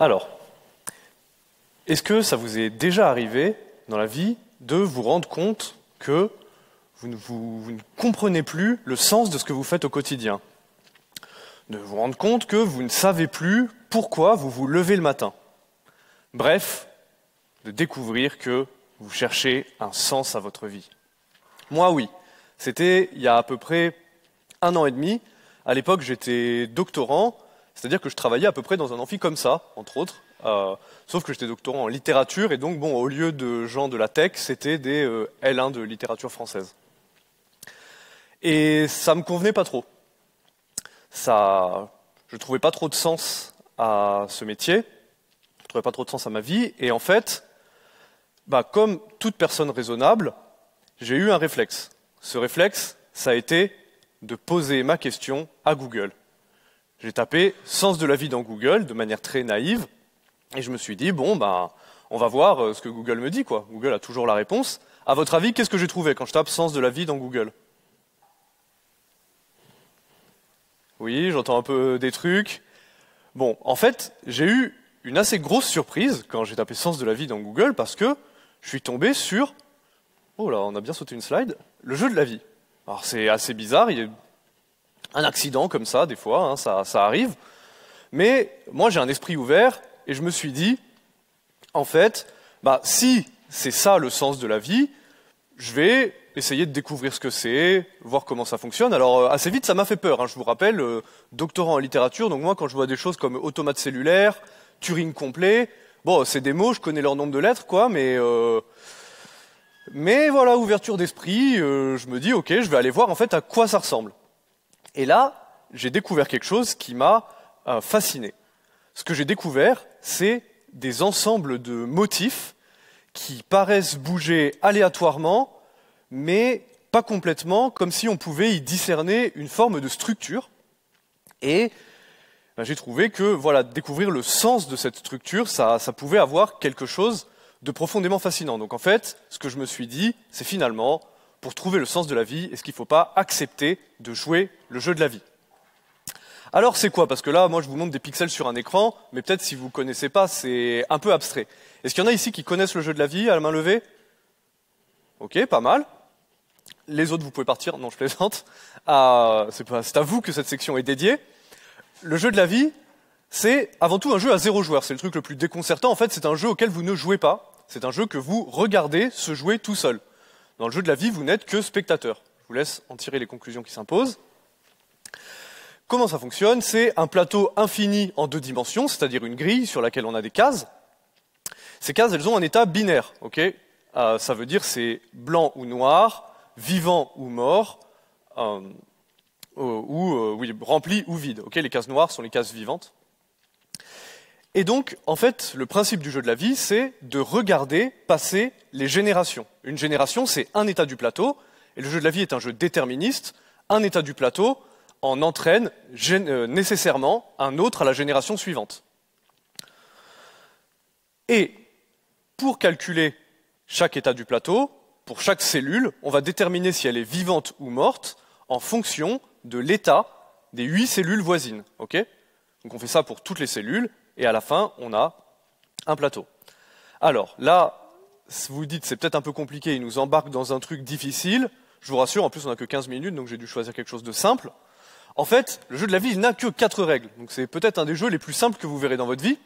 Alors, est-ce que ça vous est déjà arrivé dans la vie de vous rendre compte que vous ne comprenez plus le sens de ce que vous faites au quotidien? De vous rendre compte que vous ne savez plus pourquoi vous vous levez le matin? Bref, de découvrir que vous cherchez un sens à votre vie. Moi, oui. C'était il y a à peu près 1 an et demi. À l'époque, j'étais doctorant, c'est-à-dire que je travaillais à peu près dans un amphi comme ça, entre autres. Sauf que j'étais doctorant en littérature, et donc, bon, au lieu de gens de la tech, c'était des L1 de littérature française. Et ça me convenait pas trop. Je trouvais pas trop de sens à ce métier, je trouvais pas trop de sens à ma vie, et en fait, comme toute personne raisonnable, j'ai eu un réflexe. Ce réflexe, ça a été de poser ma question à Google. J'ai tapé « sens de la vie » dans Google, de manière très naïve, et je me suis dit, on va voir ce que Google me dit, quoi. Google a toujours la réponse. À votre avis, qu'est-ce que j'ai trouvé quand je tape « sens de la vie » dans Google? Oui, j'entends un peu des trucs. Bon, en fait, j'ai eu une assez grosse surprise quand j'ai tapé « sens de la vie » dans Google, parce que je suis tombé sur... Oh là, on a bien sauté une slide. Le jeu de la vie. Alors c'est assez bizarre, il y a un accident comme ça, des fois, hein, ça arrive. Mais moi j'ai un esprit ouvert et je me suis dit, en fait, si c'est ça le sens de la vie, je vais essayer de découvrir ce que c'est, voir comment ça fonctionne. Alors assez vite ça m'a fait peur, hein, je vous rappelle, doctorant en littérature, donc moi quand je vois des choses comme automate cellulaire, Turing complet, bon c'est des mots, je connais leur nombre de lettres, quoi, mais voilà, ouverture d'esprit, je me dis, ok, je vais aller voir en fait à quoi ça ressemble. Et là, j'ai découvert quelque chose qui m'a fasciné. Ce que j'ai découvert, c'est des ensembles de motifs qui paraissent bouger aléatoirement, mais pas complètement, comme si on pouvait y discerner une forme de structure. Et j'ai trouvé que découvrir le sens de cette structure, ça pouvait avoir quelque chose de profondément fascinant. Donc en fait, ce que je me suis dit, c'est finalement, pour trouver le sens de la vie, est-ce qu'il ne faut pas accepter de jouer le jeu de la vie? Alors c'est quoi? Parce que là, moi je vous montre des pixels sur un écran, mais peut-être si vous ne connaissez pas, c'est un peu abstrait. Est-ce qu'il y en a ici qui connaissent le jeu de la vie, à la main levée? Ok, pas mal. Les autres, vous pouvez partir. Non, je plaisante. C'est à vous que cette section est dédiée. Le jeu de la vie, c'est avant tout un jeu à 0 joueur. C'est le truc le plus déconcertant. En fait, c'est un jeu auquel vous ne jouez pas. C'est un jeu que vous regardez se jouer tout seul. Dans le jeu de la vie, vous n'êtes que spectateur. Je vous laisse en tirer les conclusions qui s'imposent. Comment ça fonctionne? C'est un plateau infini en 2 dimensions, c'est-à-dire une grille sur laquelle on a des cases. Ces cases, elles ont un état binaire. Okay, ça veut dire c'est blanc ou noir, vivant ou mort, rempli ou vide. Okay, les cases noires sont les cases vivantes. Et donc, en fait, le principe du jeu de la vie, c'est de regarder passer les générations. Une génération, c'est un état du plateau, et le jeu de la vie est un jeu déterministe. Un état du plateau en entraîne nécessairement un autre à la génération suivante. Et pour calculer chaque état du plateau, pour chaque cellule, on va déterminer si elle est vivante ou morte en fonction de l'état des 8 cellules voisines. Okay, donc on fait ça pour toutes les cellules, et à la fin, on a un plateau. Alors là, vous vous dites, c'est peut-être un peu compliqué, il nous embarque dans un truc difficile. Je vous rassure, en plus on n'a que 15 minutes, donc j'ai dû choisir quelque chose de simple. En fait, le jeu de la vie, il n'a que 4 règles. Donc c'est peut-être un des jeux les plus simples que vous verrez dans votre vie.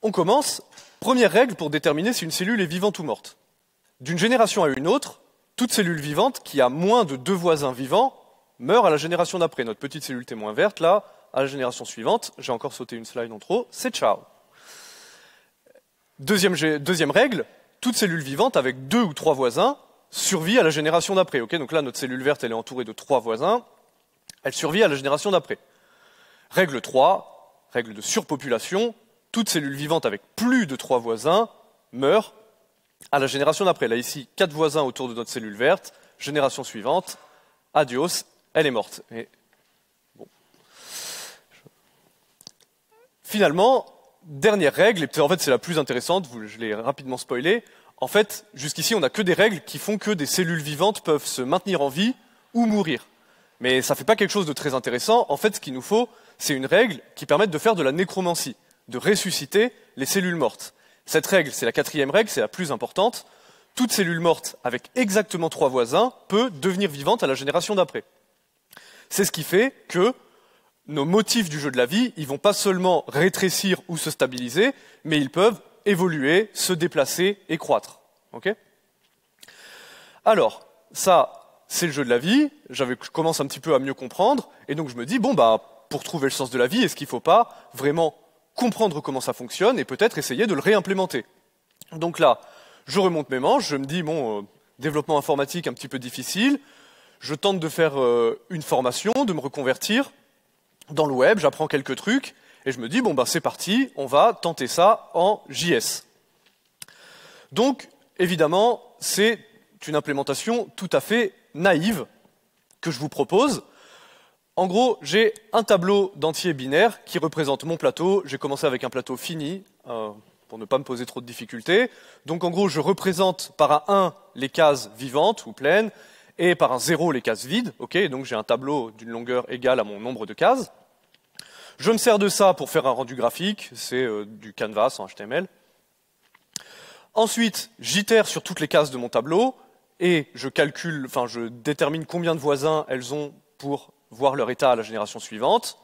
On commence. Première règle pour déterminer si une cellule est vivante ou morte. D'une génération à une autre, toute cellule vivante qui a moins de 2 voisins vivants meurt à la génération d'après. Notre petite cellule témoin verte, là, à la génération suivante, j'ai encore sauté une slide en trop, c'est ciao. Deuxième règle, toute cellule vivante avec 2 ou 3 voisins survit à la génération d'après. Okay, donc là, notre cellule verte, elle est entourée de 3 voisins, elle survit à la génération d'après. Règle 3, règle de surpopulation, toute cellule vivante avec plus de 3 voisins meurt à la génération d'après. Là, ici, 4 voisins autour de notre cellule verte, génération suivante, adios, elle est morte. Et bon. Finalement, dernière règle, et en fait c'est la plus intéressante, je l'ai rapidement spoilé, en fait, jusqu'ici, on n'a que des règles qui font que des cellules vivantes peuvent se maintenir en vie ou mourir. Mais ça ne fait pas quelque chose de très intéressant. En fait, ce qu'il nous faut, c'est une règle qui permette de faire de la nécromancie. de ressusciter les cellules mortes. Cette règle, c'est la 4e règle, c'est la plus importante. Toute cellule morte avec exactement 3 voisins peut devenir vivante à la génération d'après. C'est ce qui fait que nos motifs du jeu de la vie, ils vont pas seulement rétrécir ou se stabiliser, mais ils peuvent évoluer, se déplacer et croître. Okay ? Alors, ça, c'est le jeu de la vie. Je commence un petit peu à mieux comprendre, et donc je me dis, bon, bah, pour trouver le sens de la vie, est-ce qu'il ne faut pas vraiment comprendre comment ça fonctionne et peut-être essayer de le réimplémenter? Donc là, je remonte mes manches, je me dis, bon, développement informatique un petit peu difficile, je tente de faire une formation, de me reconvertir dans le web, j'apprends quelques trucs, et je me dis, bon, bah, c'est parti, on va tenter ça en JS. Donc, évidemment, c'est une implémentation tout à fait naïve que je vous propose. En gros, j'ai un tableau d'entiers binaires qui représente mon plateau. J'ai commencé avec un plateau fini, pour ne pas me poser trop de difficultés. Donc en gros, je représente par un 1 les cases vivantes ou pleines, et par un 0 les cases vides. Okay, donc j'ai un tableau d'une longueur égale à mon nombre de cases. Je me sers de ça pour faire un rendu graphique, c'est du canvas en HTML. Ensuite, j'itère sur toutes les cases de mon tableau, et je détermine combien de voisins elles ont pour voir leur état à la génération suivante.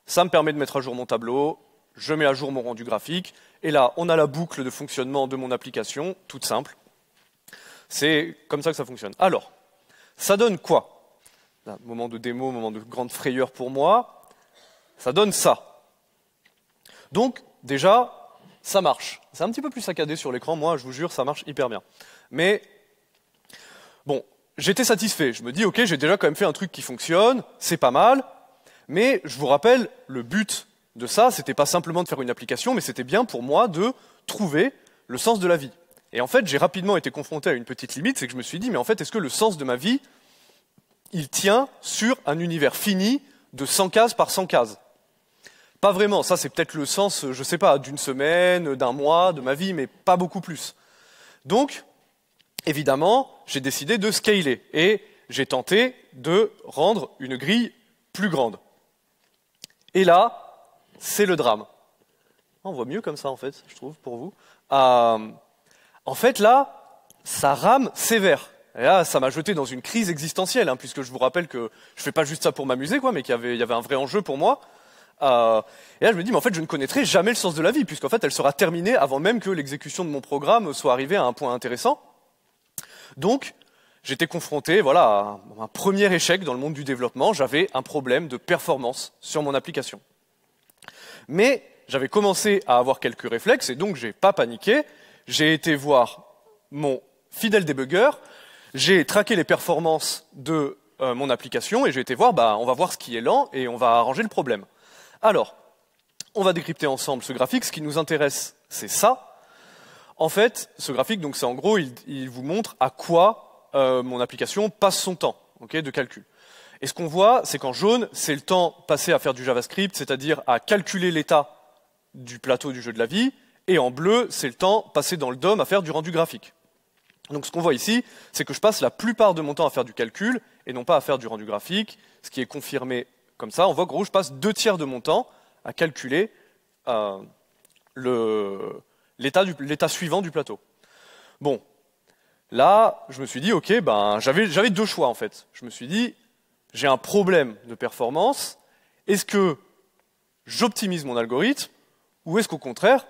Ça me permet de mettre à jour mon tableau, je mets à jour mon rendu graphique, et là, on a la boucle de fonctionnement de mon application, toute simple. C'est comme ça que ça fonctionne. Alors, ça donne quoi? Un moment de démo, moment de grande frayeur pour moi. Ça donne ça. Donc, déjà, ça marche. C'est un petit peu plus saccadé sur l'écran, moi, je vous jure, ça marche hyper bien. Mais, bon, j'étais satisfait. Je me dis, ok, j'ai déjà quand même fait un truc qui fonctionne, c'est pas mal. Mais je vous rappelle, le but de ça, c'était pas simplement de faire une application, mais c'était bien pour moi de trouver le sens de la vie. Et en fait, j'ai rapidement été confronté à une petite limite, c'est que je me suis dit, mais en fait, est-ce que le sens de ma vie, il tient sur un univers fini de 100 cases par 100 cases? Pas vraiment, ça c'est peut-être le sens, je sais pas, d'une semaine, d'un mois, de ma vie, mais pas beaucoup plus. Donc, évidemment, j'ai décidé de scaler, et j'ai tenté de rendre une grille plus grande. Et là, c'est le drame. On voit mieux comme ça, en fait, je trouve, pour vous. En fait, là, ça rame sévère. Et là, ça m'a jeté dans une crise existentielle, hein, puisque je vous rappelle que je fais pas juste ça pour m'amuser, quoi, mais qu'il y avait un vrai enjeu pour moi. Et là, je me dis, mais en fait, je ne connaîtrai jamais le sens de la vie, puisqu'en fait, elle sera terminée avant même que l'exécution de mon programme soit arrivée à un point intéressant. Donc, j'étais confronté, voilà, à un premier échec dans le monde du développement. J'avais un problème de performance sur mon application. Mais j'avais commencé à avoir quelques réflexes, et donc j'ai pas paniqué. J'ai été voir mon fidèle débugger, j'ai traqué les performances de mon application, et j'ai été voir, on va voir ce qui est lent, et on va arranger le problème. Alors, on va décrypter ensemble ce graphique. Ce qui nous intéresse, c'est ça. En fait, ce graphique, donc c'est en gros, il vous montre à quoi mon application passe son temps, okay, de calcul. Et ce qu'on voit, c'est qu'en jaune, c'est le temps passé à faire du JavaScript, c'est-à-dire à calculer l'état du plateau du jeu de la vie, et en bleu, c'est le temps passé dans le DOM à faire du rendu graphique. Donc ce qu'on voit ici, c'est que je passe la plupart de mon temps à faire du calcul, et non pas à faire du rendu graphique, ce qui est confirmé comme ça. On voit que je passe 2/3 de mon temps à calculer l'état suivant du plateau. Bon, là, je me suis dit, ok, j'avais deux choix en fait. Je me suis dit, j'ai un problème de performance, est-ce que j'optimise mon algorithme, ou est-ce qu'au contraire,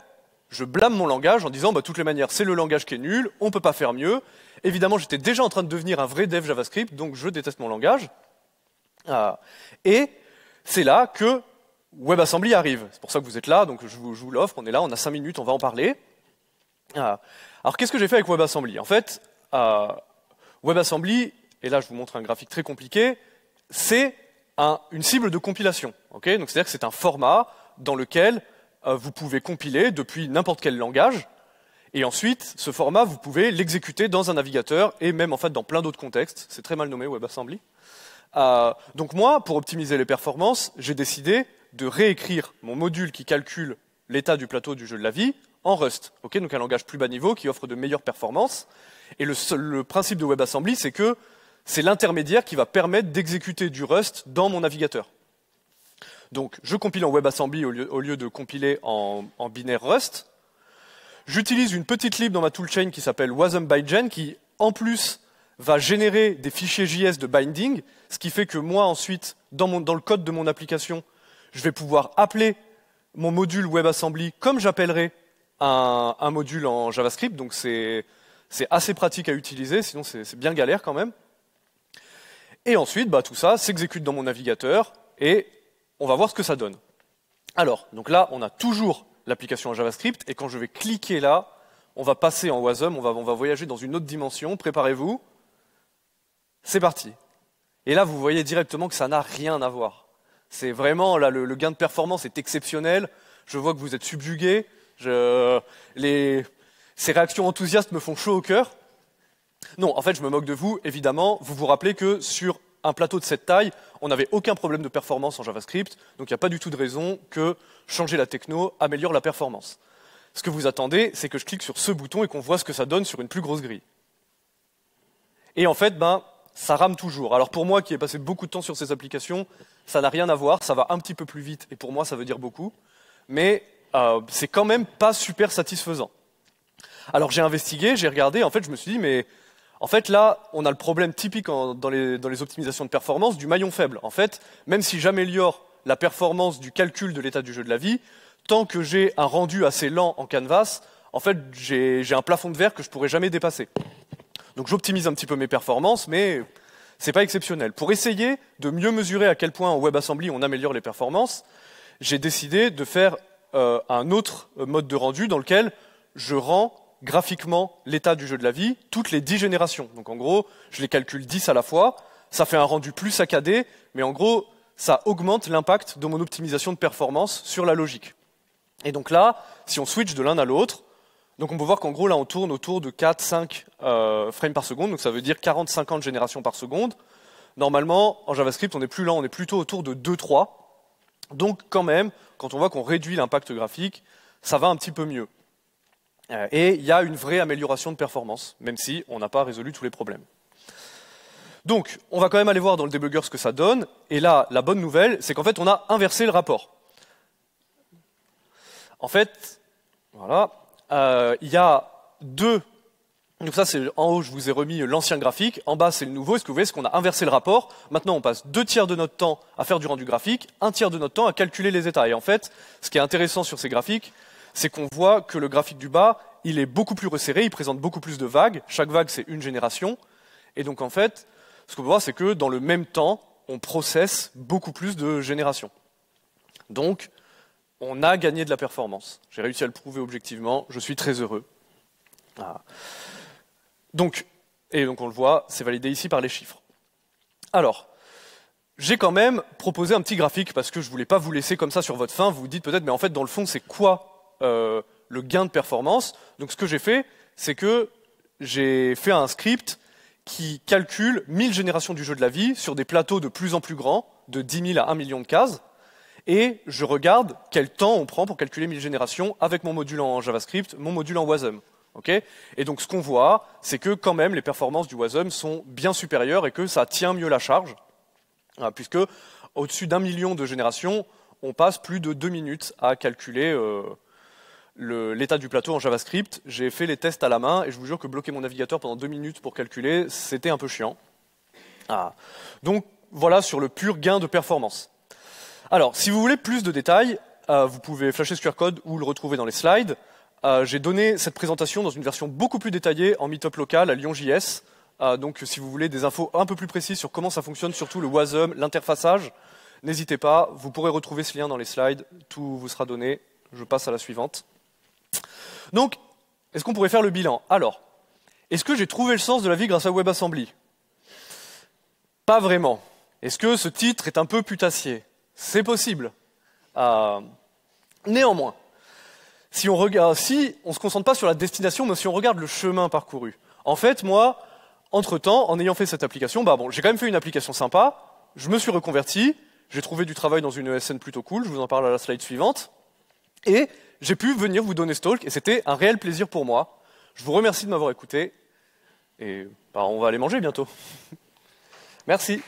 je blâme mon langage en disant, de toutes les manières, c'est le langage qui est nul, on ne peut pas faire mieux. Évidemment, j'étais déjà en train de devenir un vrai dev JavaScript, donc je déteste mon langage. Et c'est là que WebAssembly arrive. C'est pour ça que vous êtes là, donc je vous l'offre, on est là, on a 5 minutes, on va en parler. Alors qu'est-ce que j'ai fait avec WebAssembly? En fait, WebAssembly, et là je vous montre un graphique très compliqué, c'est une cible de compilation. Okay, donc c'est-à-dire que c'est un format dans lequel vous pouvez compiler depuis n'importe quel langage, et ensuite, ce format, vous pouvez l'exécuter dans un navigateur, et même en fait dans plein d'autres contextes. C'est très mal nommé, WebAssembly. Donc moi, pour optimiser les performances, j'ai décidé de réécrire mon module qui calcule l'état du plateau du jeu de la vie en Rust. Okay, donc un langage plus bas niveau qui offre de meilleures performances. Et le principe de WebAssembly, c'est que c'est l'intermédiaire qui va permettre d'exécuter du Rust dans mon navigateur. Donc, je compile en WebAssembly au lieu de compiler en binaire Rust. J'utilise une petite lib dans ma toolchain qui s'appelle wasm-by-gen, qui, en plus, va générer des fichiers JS de binding, ce qui fait que moi, ensuite, dans le code de mon application, je vais pouvoir appeler mon module WebAssembly comme j'appellerais un module en JavaScript. Donc, c'est assez pratique à utiliser, sinon c'est bien galère quand même. Et ensuite, tout ça s'exécute dans mon navigateur et on va voir ce que ça donne. Alors, donc là, on a toujours l'application en JavaScript et quand je vais cliquer là, on va passer en Wasm, on va voyager dans une autre dimension, préparez-vous. C'est parti. Et là, vous voyez directement que ça n'a rien à voir. C'est vraiment, là, le gain de performance est exceptionnel. Je vois que vous êtes subjugués. Ces réactions enthousiastes me font chaud au cœur. Non, en fait, je me moque de vous, évidemment. Vous vous rappelez que sur un plateau de cette taille, on n'avait aucun problème de performance en JavaScript, donc il n'y a pas du tout de raison que changer la techno améliore la performance. Ce que vous attendez, c'est que je clique sur ce bouton et qu'on voit ce que ça donne sur une plus grosse grille. Et en fait, ça rame toujours. Alors pour moi, qui ai passé beaucoup de temps sur ces applications, ça n'a rien à voir, ça va un petit peu plus vite, et pour moi, ça veut dire beaucoup. Mais c'est quand même pas super satisfaisant. Alors j'ai investigué, j'ai regardé, en fait, je me suis dit, mais en fait, là, on a le problème typique dans les optimisations de performance du maillon faible. En fait, même si j'améliore la performance du calcul de l'état du jeu de la vie, tant que j'ai un rendu assez lent en canvas, en fait, j'ai un plafond de verre que je pourrais jamais dépasser. Donc j'optimise un petit peu mes performances, mais c'est pas exceptionnel. Pour essayer de mieux mesurer à quel point en WebAssembly on améliore les performances, j'ai décidé de faire un autre mode de rendu dans lequel je rends graphiquement l'état du jeu de la vie toutes les 10 générations. Donc en gros, je les calcule 10 à la fois, ça fait un rendu plus saccadé, mais en gros, ça augmente l'impact de mon optimisation de performance sur la logique. Et donc là, si on switch de l'un à l'autre, donc on peut voir qu'en gros, là, on tourne autour de 4-5 frames par seconde, donc ça veut dire 40-50 générations par seconde. Normalement, en JavaScript, on n'est plus là, on est plutôt autour de 2-3. Donc quand même, quand on voit qu'on réduit l'impact graphique, ça va un petit peu mieux. Et il y a une vraie amélioration de performance, même si on n'a pas résolu tous les problèmes. Donc, on va quand même aller voir dans le debugger ce que ça donne. Et là, la bonne nouvelle, c'est qu'en fait, on a inversé le rapport. En fait, voilà, il y a deux. Donc ça, c'est en haut, je vous ai remis l'ancien graphique. En bas, c'est le nouveau. Et ce que vous voyez, c'est qu'on a inversé le rapport. Maintenant, on passe 2/3 de notre temps à faire du rendu graphique, 1/3 de notre temps à calculer les états. Et en fait, ce qui est intéressant sur ces graphiques, c'est qu'on voit que le graphique du bas, il est beaucoup plus resserré, il présente beaucoup plus de vagues. Chaque vague, c'est une génération. Et donc, en fait, ce qu'on peut voir, c'est que dans le même temps, on processe beaucoup plus de générations. Donc, on a gagné de la performance. J'ai réussi à le prouver objectivement, je suis très heureux. Voilà. Donc, on le voit, c'est validé ici par les chiffres. Alors, j'ai quand même proposé un petit graphique parce que je ne voulais pas vous laisser comme ça sur votre faim. Vous vous dites peut-être, mais en fait, dans le fond, c'est quoi le gain de performance? Donc, ce que j'ai fait, c'est que j'ai fait un script qui calcule 1000 générations du jeu de la vie sur des plateaux de plus en plus grands, de 10 000 à 1 million de cases, et je regarde quel temps on prend pour calculer 1000 générations avec mon module en JavaScript, mon module en Wasm. Okay, et donc ce qu'on voit, c'est que quand même les performances du Wasm sont bien supérieures et que ça tient mieux la charge, puisque au-dessus d'1 million de générations, on passe plus de 2 minutes à calculer l'état du plateau en JavaScript. J'ai fait les tests à la main et je vous jure que bloquer mon navigateur pendant 2 minutes pour calculer, c'était un peu chiant. Donc voilà sur le pur gain de performance. Alors, si vous voulez plus de détails, vous pouvez flasher ce QR code ou le retrouver dans les slides. J'ai donné cette présentation dans une version beaucoup plus détaillée en meet-up local à Lyon.js. Donc si vous voulez des infos un peu plus précises sur comment ça fonctionne, surtout le Wasm, l'interfaçage, n'hésitez pas, vous pourrez retrouver ce lien dans les slides, tout vous sera donné. Je passe à la suivante. Donc, est-ce qu'on pourrait faire le bilan? Alors, est-ce que j'ai trouvé le sens de la vie grâce à WebAssembly? Pas vraiment. Est-ce que ce titre est un peu putassier? C'est possible. Néanmoins, si on ne se concentre pas sur la destination, mais si on regarde le chemin parcouru. En fait, moi, entre-temps, en ayant fait cette application, j'ai quand même fait une application sympa, je me suis reconverti, j'ai trouvé du travail dans une ESN plutôt cool, je vous en parle à la slide suivante, et j'ai pu venir vous donner ce talk, et c'était un réel plaisir pour moi. Je vous remercie de m'avoir écouté, et on va aller manger bientôt. Merci.